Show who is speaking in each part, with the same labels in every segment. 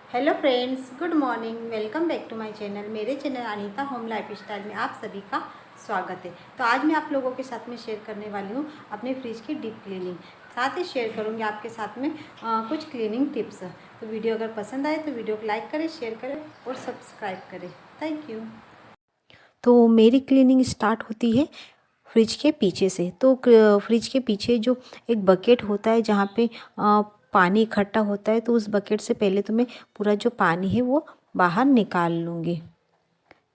Speaker 1: Hello friends, good morning. Welcome back to my channel. मेरे channel Anita home life style में आप सभी का स्वागत है। तो आज मैं आप लोगों के साथ में शेयर करने वाली हूँ अपने फ्रिज की डीप क्लीनिंग। साथ ही शेयर करूँगी आपके साथ में कुछ क्लीनिंग टिप्स। तो वीडियो अगर पसंद आए तो वीडियो को लाइक करें, शेयर करें और सब्सक्राइब करें। Thank you. तो मेरी क्लीनिंग स्टार्ट होती है फ्रिज के पीछे से। तो फ्रिज के पीछे जो एक बकेट होता है जहाँ पे पानी इकट्ठा होता है, तो उस बकेट से पहले तो मैं पूरा जो पानी है वो बाहर निकाल लूँगी।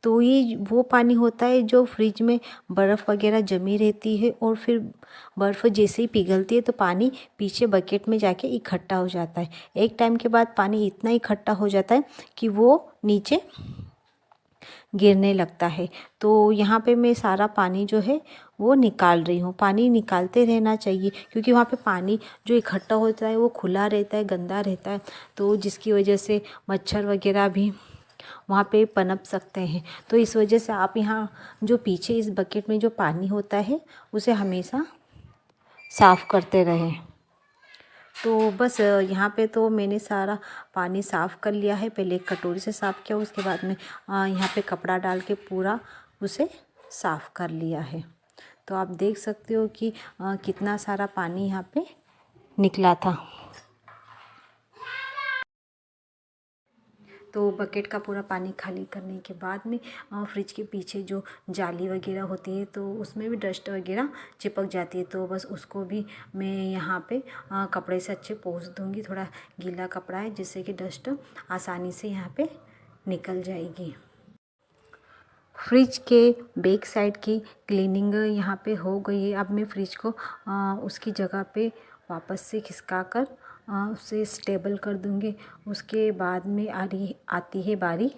Speaker 1: तो ये वो पानी होता है जो फ्रिज में बर्फ़ वगैरह जमी रहती है और फिर बर्फ़ जैसे ही पिघलती है तो पानी पीछे बकेट में जाके इकट्ठा हो जाता है। एक टाइम के बाद पानी इतना इकट्ठा हो जाता है कि वो नीचे गिरने लगता है। तो यहाँ पे मैं सारा पानी जो है वो निकाल रही हूँ। पानी निकालते रहना चाहिए क्योंकि वहाँ पे पानी जो इकट्ठा होता है वो खुला रहता है, गंदा रहता है, तो जिसकी वजह से मच्छर वगैरह भी वहाँ पे पनप सकते हैं। तो इस वजह से आप यहाँ जो पीछे इस बकेट में जो पानी होता है उसे हमेशा साफ़ करते रहें। तो बस यहाँ पे तो मैंने सारा पानी साफ़ कर लिया है। पहले एक कटोरी से साफ़ किया, उसके बाद में यहाँ पे कपड़ा डाल के पूरा उसे साफ़ कर लिया है। तो आप देख सकते हो कि कितना सारा पानी यहाँ पे निकला था। तो बकेट का पूरा पानी खाली करने के बाद में फ्रिज के पीछे जो जाली वगैरह होती है तो उसमें भी डस्ट वगैरह चिपक जाती है। तो बस उसको भी मैं यहाँ पे कपड़े से अच्छे पोंछ दूँगी। थोड़ा गीला कपड़ा है जिससे कि डस्ट आसानी से यहाँ पे निकल जाएगी। फ्रिज के बैक साइड की क्लीनिंग यहाँ पे हो गई है। अब मैं फ्रिज को उसकी जगह पे वापस से खिसका कर उसे स्टेबल कर दूँगी। उसके बाद में आती है बारी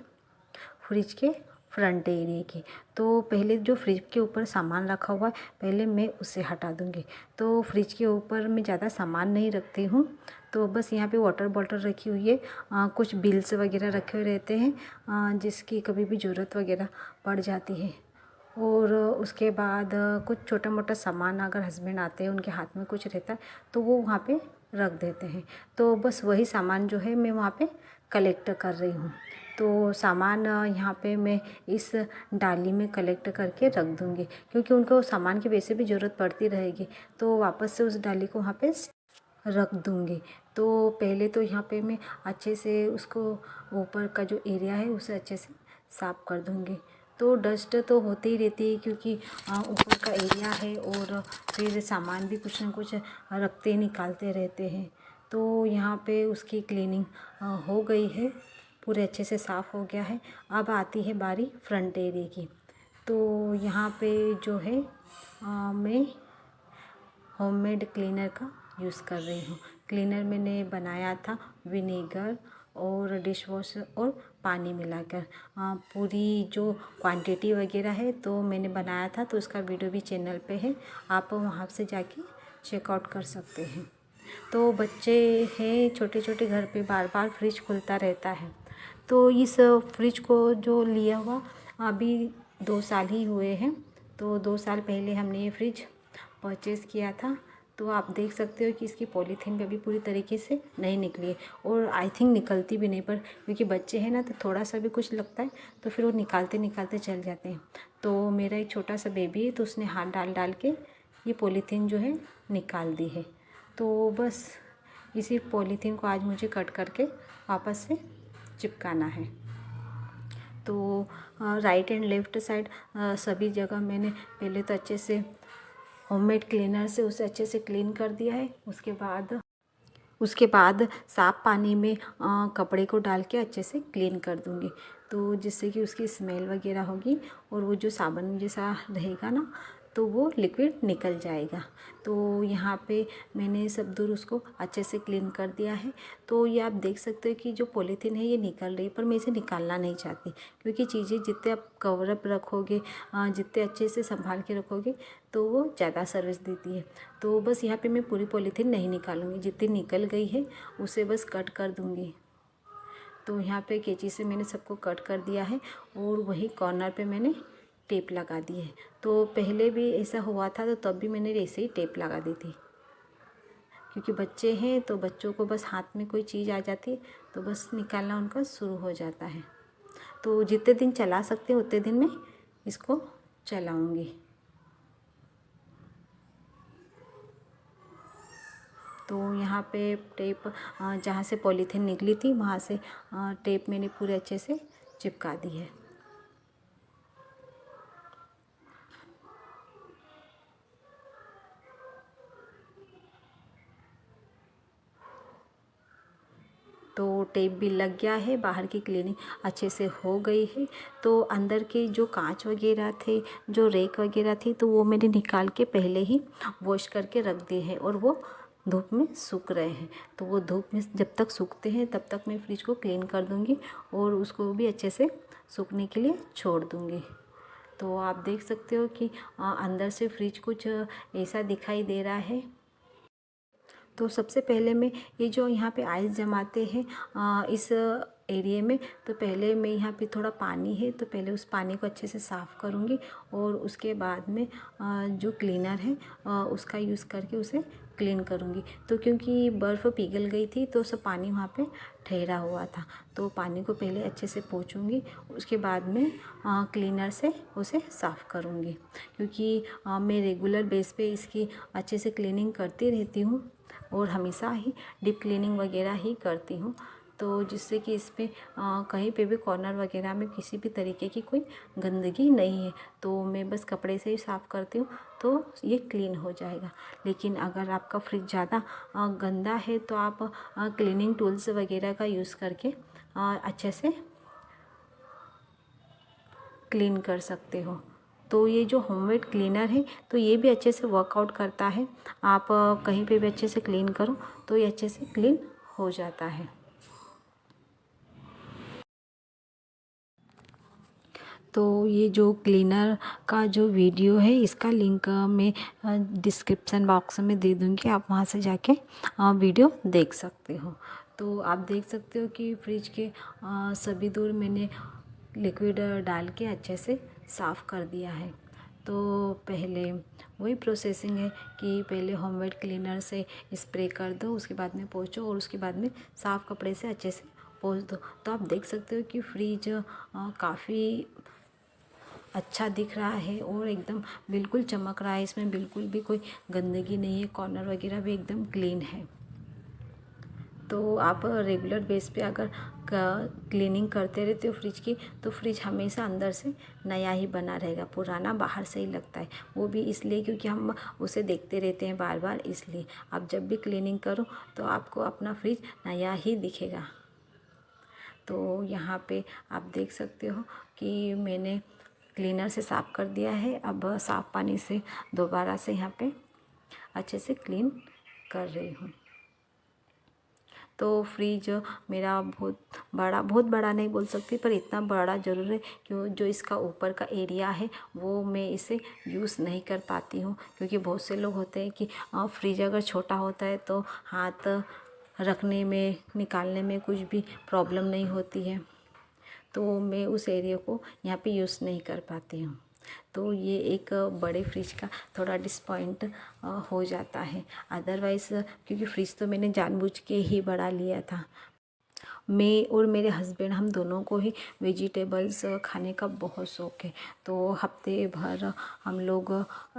Speaker 1: फ्रिज के फ्रंट एरिया की। तो पहले जो फ्रिज के ऊपर सामान रखा हुआ है पहले मैं उसे हटा दूँगी। तो फ्रिज के ऊपर मैं ज़्यादा सामान नहीं रखती हूँ। तो बस यहाँ पे वाटर बॉटल रखी हुई है, कुछ बिल्स वगैरह रखे हुए रहते हैं जिसकी कभी भी ज़रूरत वगैरह पड़ जाती है। और उसके बाद कुछ छोटा मोटा सामान अगर हस्बैंड आते हैं उनके हाथ में कुछ रहता है तो वो वहाँ पे रख देते हैं। तो बस वही सामान जो है मैं वहाँ पे कलेक्ट कर रही हूँ। तो सामान यहाँ पे मैं इस डाली में कलेक्ट करके रख दूँगी क्योंकि उनको सामान की वैसे भी ज़रूरत पड़ती रहेगी। तो वापस से उस डाली को वहाँ पे रख दूँगी। तो पहले तो यहाँ पे मैं अच्छे से उसको ऊपर का जो एरिया है उसे अच्छे से साफ़ कर दूँगी। तो डस्ट तो होती ही रहती है क्योंकि ऊपर का एरिया है और फिर सामान भी कुछ ना कुछ रखते निकालते रहते हैं। तो यहाँ पे उसकी क्लीनिंग हो गई है, पूरे अच्छे से साफ़ हो गया है। अब आती है बारी फ्रंट एरिया की। तो यहाँ पे जो है मैं होममेड क्लीनर का यूज़ कर रही हूँ। क्लीनर मैंने बनाया था विनेगर और डिश वॉश और पानी मिलाकर। पूरी जो क्वांटिटी वगैरह है तो मैंने बनाया था, तो उसका वीडियो भी चैनल पे है, आप वहाँ से जाके चेकआउट कर सकते हैं। तो बच्चे हैं छोटे छोटे घर पे, बार बार फ्रिज खुलता रहता है। तो इस फ्रिज को जो लिया हुआ अभी 2 साल ही हुए हैं। तो 2 साल पहले हमने ये फ्रिज परचेज़ किया था। तो आप देख सकते हो कि इसकी पॉलीथीन भी अभी पूरी तरीके से नहीं निकली है और आई थिंक निकलती भी नहीं, पर क्योंकि बच्चे हैं ना तो थोड़ा सा भी कुछ लगता है तो फिर वो निकालते निकालते चल जाते हैं। तो मेरा एक छोटा सा बेबी है तो उसने हाथ डाल डाल के ये पॉलीथीन जो है निकाल दी है। तो बस इसी पॉलीथीन को आज मुझे कट करके वापस से चिपकाना है। तो राइट एंड लेफ़्ट साइड सभी जगह मैंने पहले तो अच्छे से होममेड क्लीनर से उसे अच्छे से क्लीन कर दिया है। उसके बाद साफ़ पानी में कपड़े को डाल के अच्छे से क्लीन कर दूँगी, तो जिससे कि उसकी स्मेल वगैरह होगी और वो जो साबुन जैसा रहेगा ना तो वो लिक्विड निकल जाएगा। तो यहाँ पे मैंने सब दूर उसको अच्छे से क्लीन कर दिया है। तो ये आप देख सकते हो कि जो पॉलीथीन है ये निकल रही है, पर मैं इसे निकालना नहीं चाहती क्योंकि चीज़ें जितने आप कवर अप रखोगे, जितने अच्छे से संभाल के रखोगे तो वो ज़्यादा सर्विस देती है। तो बस यहाँ पे मैं पूरी पॉलीथीन नहीं निकालूंगी, जितनी निकल गई है उसे बस कट कर दूँगी। तो यहाँ पे कैंची से मैंने सबको कट कर दिया है और वही कॉर्नर पे मैंने टेप लगा दी है। तो पहले भी ऐसा हुआ था तो तब भी मैंने ऐसे ही टेप लगा दी थी क्योंकि बच्चे हैं तो बच्चों को बस हाथ में कोई चीज़ आ जाती है तो बस निकालना उनका शुरू हो जाता है। तो जितने दिन चला सकते हैं उतने दिन मैं इसको चलाऊँगी। तो यहाँ पे टेप जहाँ से पॉलीथीन निकली थी वहाँ से टेप मैंने पूरे अच्छे से चिपका दी है। तो टेप भी लग गया है, बाहर की क्लीनिंग अच्छे से हो गई है। तो अंदर के जो कांच वगैरह थे, जो रेक वगैरह थी, तो वो मैंने निकाल के पहले ही वॉश करके रख दिए हैं और वो धूप में सूख रहे हैं। तो वो धूप में जब तक सूखते हैं तब तक मैं फ्रिज को क्लीन कर दूँगी और उसको भी अच्छे से सूखने के लिए छोड़ दूँगी। तो आप देख सकते हो कि अंदर से फ्रिज कुछ ऐसा दिखाई दे रहा है। तो सबसे पहले मैं ये जो यहाँ पे आइस जमाते हैं इस एरिया में, तो पहले मैं यहाँ पे थोड़ा पानी है तो पहले उस पानी को अच्छे से साफ़ करूँगी और उसके बाद में जो क्लीनर है उसका यूज़ करके उसे क्लीन करूँगी। तो क्योंकि बर्फ़ पिघल गई थी तो सब पानी वहाँ पे ठहरा हुआ था, तो पानी को पहले अच्छे से पोंछूँगी, उसके बाद में क्लीनर से उसे साफ़ करूँगी। क्योंकि मैं रेगुलर बेस पे इसकी अच्छे से क्लीनिंग करती रहती हूँ और हमेशा ही डीप क्लीनिंग वगैरह ही करती हूँ, तो जिससे कि इसमें कहीं पे भी कॉर्नर वगैरह में किसी भी तरीके की कोई गंदगी नहीं है। तो मैं बस कपड़े से ही साफ़ करती हूँ तो ये क्लीन हो जाएगा। लेकिन अगर आपका फ्रिज ज़्यादा गंदा है तो आप क्लीनिंग टूल्स वगैरह का यूज़ करके अच्छे से क्लीन कर सकते हो। तो ये जो होममेड क्लीनर है तो ये भी अच्छे से वर्कआउट करता है। आप कहीं पे भी अच्छे से क्लीन करो तो ये अच्छे से क्लीन हो जाता है। तो ये जो क्लीनर का जो वीडियो है इसका लिंक मैं डिस्क्रिप्शन बॉक्स में दे दूँगी, आप वहाँ से जाके वीडियो देख सकते हो। तो आप देख सकते हो कि फ्रिज के सभी दूर मैंने लिक्विड डाल के अच्छे से साफ़ कर दिया है। तो पहले वही प्रोसेसिंग है कि पहले होममेड क्लीनर से स्प्रे कर दो, उसके बाद में पोंछो और उसके बाद में साफ़ कपड़े से अच्छे से पोंछ दो। तो आप देख सकते हो कि फ्रिज काफ़ी अच्छा दिख रहा है और एकदम बिल्कुल चमक रहा है, इसमें बिल्कुल भी कोई गंदगी नहीं है, कॉर्नर वगैरह भी एकदम क्लीन है। तो आप रेगुलर बेस पे अगर क्लीनिंग करते रहते हो फ्रिज की तो फ्रिज हमेशा अंदर से नया ही बना रहेगा, पुराना बाहर से ही लगता है। वो भी इसलिए क्योंकि हम उसे देखते रहते हैं बार बार, इसलिए आप जब भी क्लीनिंग करो तो आपको अपना फ्रिज नया ही दिखेगा। तो यहाँ पे आप देख सकते हो कि मैंने क्लीनर से साफ़ कर दिया है। अब साफ़ पानी से दोबारा से यहाँ पे अच्छे से क्लीन कर रही हूँ। तो फ्रिज मेरा बहुत बड़ा नहीं बोल सकती, पर इतना बड़ा ज़रूर है कि जो इसका ऊपर का एरिया है वो मैं इसे यूज़ नहीं कर पाती हूँ। क्योंकि बहुत से लोग होते हैं कि फ्रिज अगर छोटा होता है तो हाथ रखने में निकालने में कुछ भी प्रॉब्लम नहीं होती है, तो मैं उस एरिया को यहाँ पे यूज़ नहीं कर पाती हूँ। तो ये एक बड़े फ्रिज का थोड़ा डिसपॉइंट हो जाता है। अदरवाइज़ क्योंकि फ्रिज तो मैंने जानबूझ के ही बड़ा लिया था। मैं और मेरे हस्बैंड हम दोनों को ही वेजिटेबल्स खाने का बहुत शौक़ है, तो हफ्ते भर हम लोग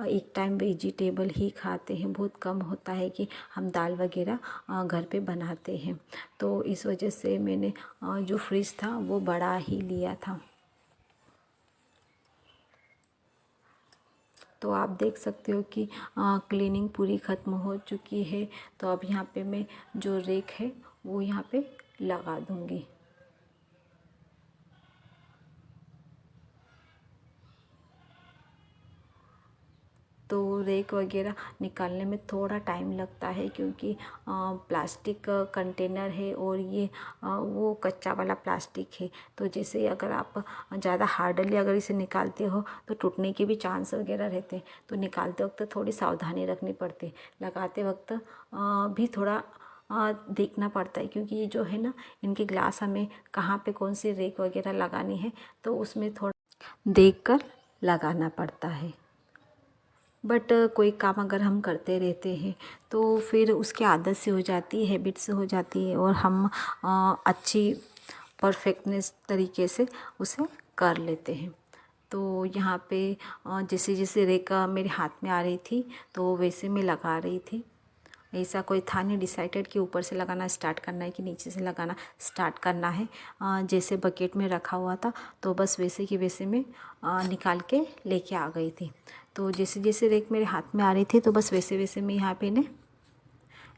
Speaker 1: एक टाइम वेजिटेबल ही खाते हैं। बहुत कम होता है कि हम दाल वगैरह घर पे बनाते हैं, तो इस वजह से मैंने जो फ्रिज था वो बड़ा ही लिया था। तो आप देख सकते हो कि क्लीनिंग पूरी ख़त्म हो चुकी है। तो अब यहाँ पे मैं जो रेक है वो यहाँ पे लगा दूँगी। तो रेक वगैरह निकालने में थोड़ा टाइम लगता है क्योंकि प्लास्टिक कंटेनर है और ये वो कच्चा वाला प्लास्टिक है। तो जैसे अगर आप ज़्यादा हार्डली अगर इसे निकालते हो तो टूटने के भी चांस वगैरह रहते हैं, तो निकालते वक्त थोड़ी सावधानी रखनी पड़ती है। लगाते वक्त भी थोड़ा देखना पड़ता है, क्योंकि ये जो है ना इनके ग्लास हमें कहाँ पे कौन सी रेक वगैरह लगानी है तो उसमें थोड़ा देख कर लगाना पड़ता है। बट कोई काम अगर हम करते रहते हैं तो फिर उसकी आदत से हो जाती है, हैबिट से हो जाती है और हम अच्छी परफेक्टनेस तरीके से उसे कर लेते हैं। तो यहाँ पे जैसे जैसे रेखा मेरे हाथ में आ रही थी तो वैसे मैं लगा रही थी। ऐसा कोई था नहीं डिसाइडेड कि ऊपर से लगाना स्टार्ट करना है कि नीचे से लगाना स्टार्ट करना है। जैसे बकेट में रखा हुआ था तो बस वैसे की वैसे मैं निकाल के लेके आ गई थी। तो जैसे जैसे रेक मेरे हाथ में आ रही थी तो बस वैसे वैसे मैं यहाँ पे इन्हें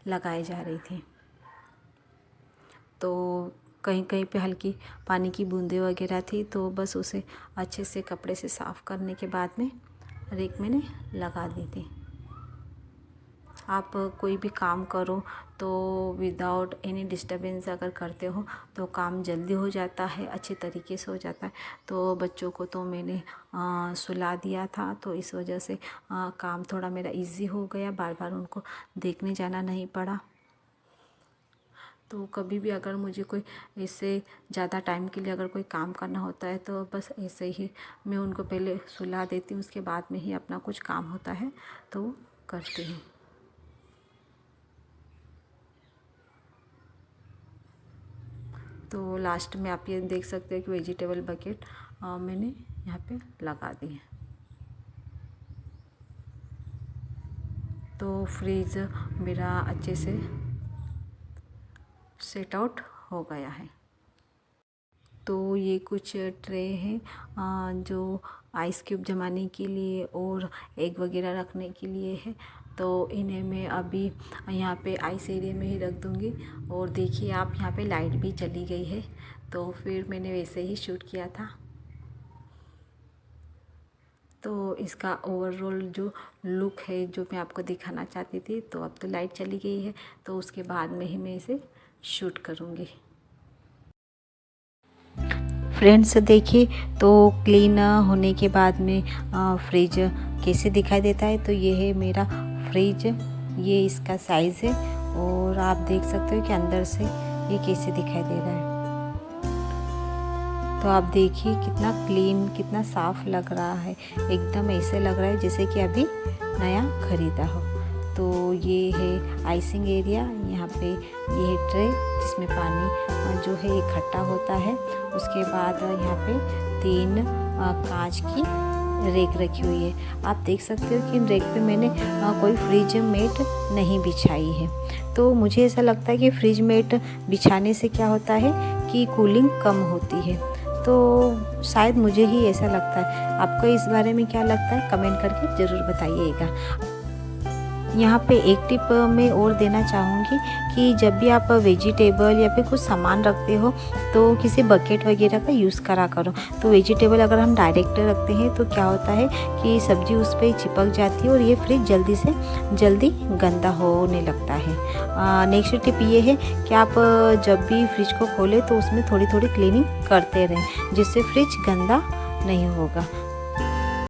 Speaker 1: लगाए जा रही थी। तो कहीं कहीं पे हल्की पानी की बूंदें वगैरह थी तो बस उसे अच्छे से कपड़े से साफ़ करने के बाद में रेक मैंने लगा दी थी। आप कोई भी काम करो तो विदाउट एनी डिस्टरबेंस अगर करते हो तो काम जल्दी हो जाता है, अच्छे तरीके से हो जाता है। तो बच्चों को तो मैंने सुला दिया था तो इस वजह से काम थोड़ा मेरा इजी हो गया, बार बार उनको देखने जाना नहीं पड़ा। तो कभी भी अगर मुझे कोई ऐसे ज़्यादा टाइम के लिए अगर कोई काम करना होता है तो बस ऐसे ही मैं उनको पहले सुला देती हूँ, उसके बाद में ही अपना कुछ काम होता है तो करती हूँ। तो लास्ट में आप ये देख सकते हैं कि वेजिटेबल बकेट मैंने यहाँ पे लगा दी है। तो फ्रिज मेरा अच्छे से सेट आउट हो गया है। तो ये कुछ ट्रे हैं जो आइस क्यूब जमाने के लिए और एग वगैरह रखने के लिए है। तो इन्हें मैं अभी यहाँ पे आइस एरिया में ही रख दूँगी। और देखिए आप यहाँ पे लाइट भी चली गई है तो फिर मैंने वैसे ही शूट किया था। तो इसका ओवरऑल जो लुक है जो मैं आपको दिखाना चाहती थी, तो अब तो लाइट चली गई है तो उसके बाद में ही मैं इसे शूट करूँगी। फ्रेंड्स देखिए तो क्लीन होने के बाद में फ्रिज कैसे दिखाई देता है। तो ये है मेरा फ्रिज, ये इसका साइज़ है और आप देख सकते हो कि अंदर से ये कैसे दिखाई दे रहा है। तो आप देखिए कितना क्लीन, कितना साफ़ लग रहा है, एकदम ऐसे लग रहा है जैसे कि अभी नया खरीदा हो। तो ये है आइसिंग एरिया, यहाँ पे ये है ट्रे जिसमें पानी जो है इकट्ठा होता है। उसके बाद यहाँ पे 3 कांच की रेक रखी हुई है। आप देख सकते हो कि इन रेक पे मैंने कोई फ्रिज मेट नहीं बिछाई है। तो मुझे ऐसा लगता है कि फ्रिज मेट बिछाने से क्या होता है कि कूलिंग कम होती है। तो शायद मुझे ही ऐसा लगता है। आपको इस बारे में क्या लगता है कमेंट करके ज़रूर बताइएगा। यहाँ पे एक टिप मैं और देना चाहूँगी कि जब भी आप वेजिटेबल या फिर कुछ सामान रखते हो तो किसी बकेट वगैरह का यूज़ करा करो। तो वेजिटेबल अगर हम डायरेक्ट रखते हैं तो क्या होता है कि सब्ज़ी उस पर चिपक जाती है और ये फ्रिज जल्दी से जल्दी गंदा होने लगता है। नेक्स्ट टिप ये है कि आप जब भी फ्रिज को खोलें तो उसमें थोड़ी थोड़ी क्लीनिंग करते रहें जिससे फ्रिज गंदा नहीं होगा।